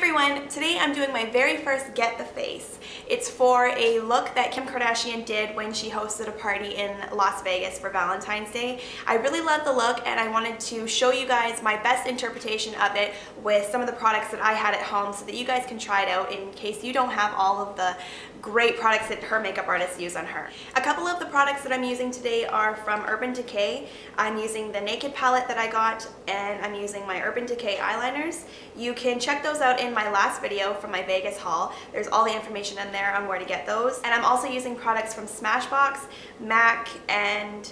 everyone, today I'm doing my very first Get the Face. It's for a look that Kim Kardashian did when she hosted a party in Las Vegas for Valentine's Day. I really love the look and I wanted to show you guys my best interpretation of it with some of the products that I had at home so that you guys can try it out in case you don't have all of the great products that her makeup artists use on her. A couple of the products that I'm using today are from Urban Decay. I'm using the Naked palette that I got and I'm using my Urban Decay eyeliners. You can check those out in my last video from my Vegas haul. There's all the information in there on where to get those. And I'm also using products from Smashbox, MAC, and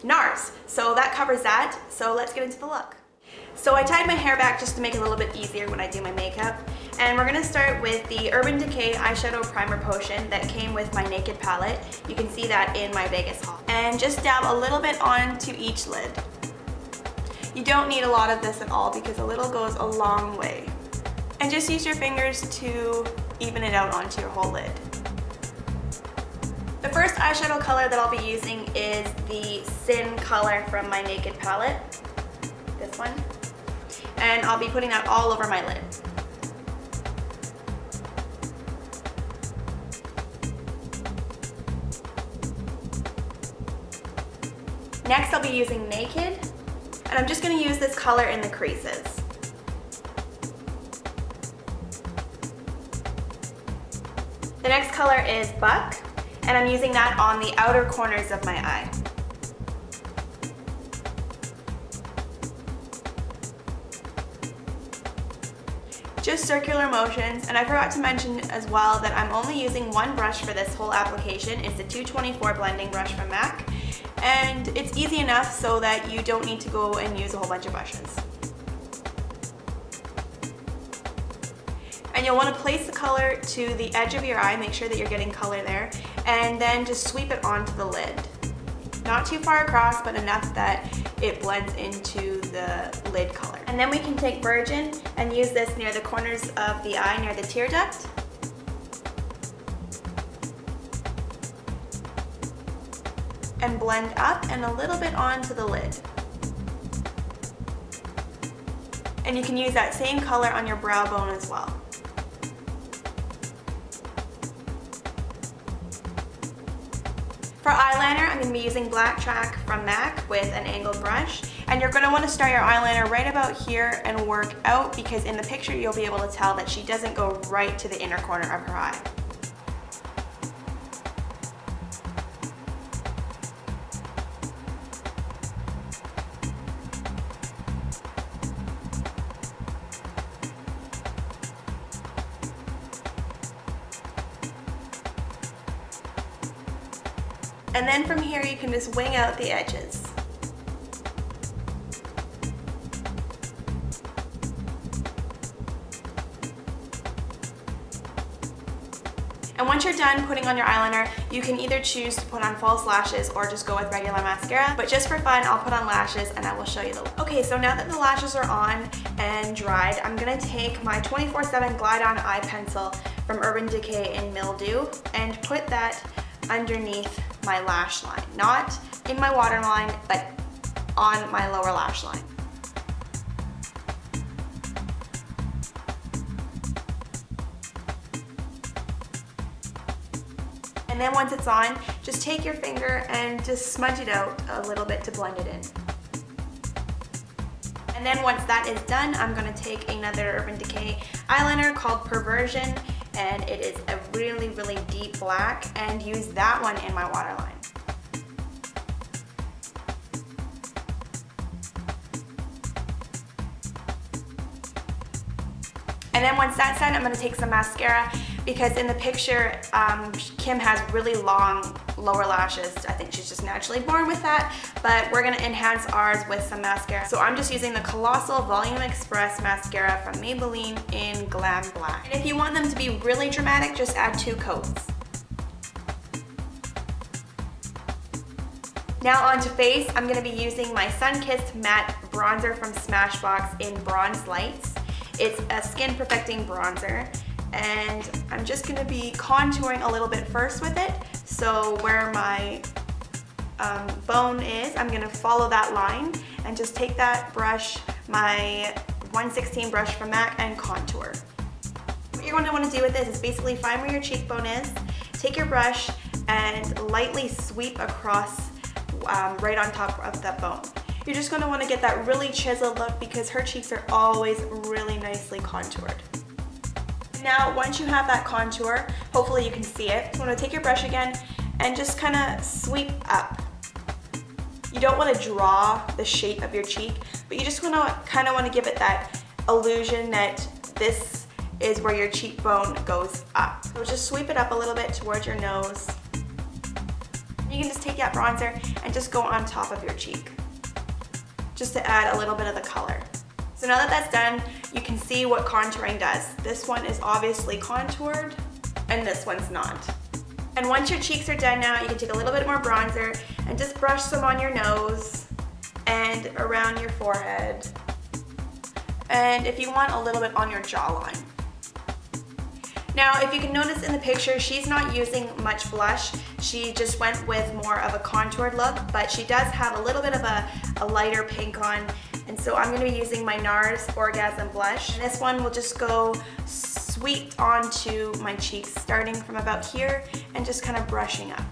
NARS. So that covers that. So let's get into the look. So I tied my hair back just to make it a little bit easier when I do my makeup. And we're going to start with the Urban Decay Eyeshadow Primer Potion that came with my Naked palette. You can see that in my Vegas haul. And just dab a little bit onto each lid. You don't need a lot of this at all because a little goes a long way. And just use your fingers to even it out onto your whole lid. The first eyeshadow color that I'll be using is the Sin color from my Naked palette. This one. And I'll be putting that all over my lid. Next I'll be using Naked, and I'm just going to use this color in the creases. The next color is Buck, and I'm using that on the outer corners of my eye. Just circular motions, and I forgot to mention as well that I'm only using one brush for this whole application. It's the 224 blending brush from MAC, and it's easy enough so that you don't need to go and use a whole bunch of brushes. And you'll want to place the color to the edge of your eye, make sure that you're getting color there, and then just sweep it onto the lid. Not too far across, but enough that it blends into the lid color. And then we can take Virgin and use this near the corners of the eye, near the tear duct. And blend up and a little bit onto the lid. And you can use that same color on your brow bone as well. For eyeliner, I'm going to be using Black Track from MAC with an angled brush. And you're going to want to start your eyeliner right about here and work out because in the picture you'll be able to tell that she doesn't go right to the inner corner of her eye. And then from here you can just wing out the edges. And once you're done putting on your eyeliner, you can either choose to put on false lashes or just go with regular mascara. But just for fun, I'll put on lashes and I will show you the look. Okay, so now that the lashes are on and dried, I'm gonna take my 24/7 Glide On Eye Pencil from Urban Decay in Mildew and put that underneath my lash line. Not in my waterline, but on my lower lash line. And then once it's on, just take your finger and just smudge it out a little bit to blend it in. And then once that is done, I'm going to take another Urban Decay eyeliner called Perversion, and it is a really, really deep black, and use that one in my waterline. And then once that's done, I'm going to take some mascara because in the picture, Kim has really long lower lashes. I think she's just naturally born with that, but we're going to enhance ours with some mascara. So I'm just using the Colossal Volume Express mascara from Maybelline in Glam Black. And if you want them to be really dramatic, just add 2 coats. Now onto face, I'm going to be using my Sun-Kissed Matte Bronzer from Smashbox in Bronze Lights. It's a skin perfecting bronzer, and I'm just going to be contouring a little bit first with it. So where my bone is, I'm going to follow that line and just take that brush, my 1/16 brush from MAC, and contour. What you're going to want to do with this is basically find where your cheekbone is, take your brush and lightly sweep across right on top of that bone. You're just going to want to get that really chiseled look because her cheeks are always really nicely contoured. Now, once you have that contour, hopefully you can see it, you want to take your brush again and just kind of sweep up. You don't want to draw the shape of your cheek, but you just kind of want to give it that illusion that this is where your cheekbone goes up. So just sweep it up a little bit towards your nose. You can just take that bronzer and just go on top of your cheek, just to add a little bit of the color. So now that that's done, you can see what contouring does. This one is obviously contoured, and this one's not. And once your cheeks are done now, you can take a little bit more bronzer and just brush some on your nose and around your forehead. And if you want, a little bit on your jawline. Now, if you can notice in the picture, she's not using much blush. She just went with more of a contoured look, but she does have a little bit of a lighter pink on. And so I'm going to be using my NARS Orgasm Blush. And this one will just go swept onto my cheeks, starting from about here and just kind of brushing up.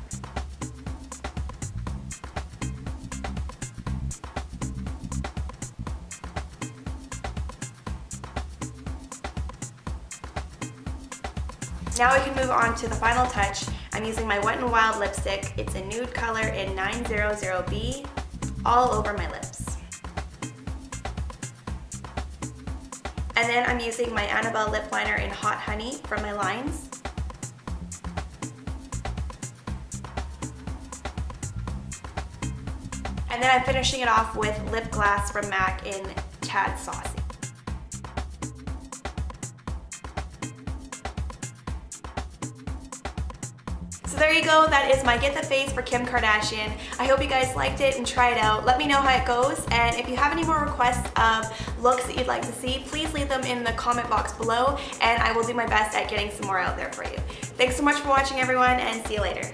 Now we can move on to the final touch. I'm using my Wet n Wild lipstick. It's a nude color in 900B, all over my lips. And then I'm using my Annabelle lip liner in Hot Honey for my lines. And then I'm finishing it off with lip glass from MAC in Tad Saucy. So there you go, that is my Get the Face for Kim Kardashian. I hope you guys liked it and try it out. Let me know how it goes, and if you have any more requests of looks that you'd like to see, please leave them in the comment box below, and I will do my best at getting some more out there for you. Thanks so much for watching, everyone, and see you later.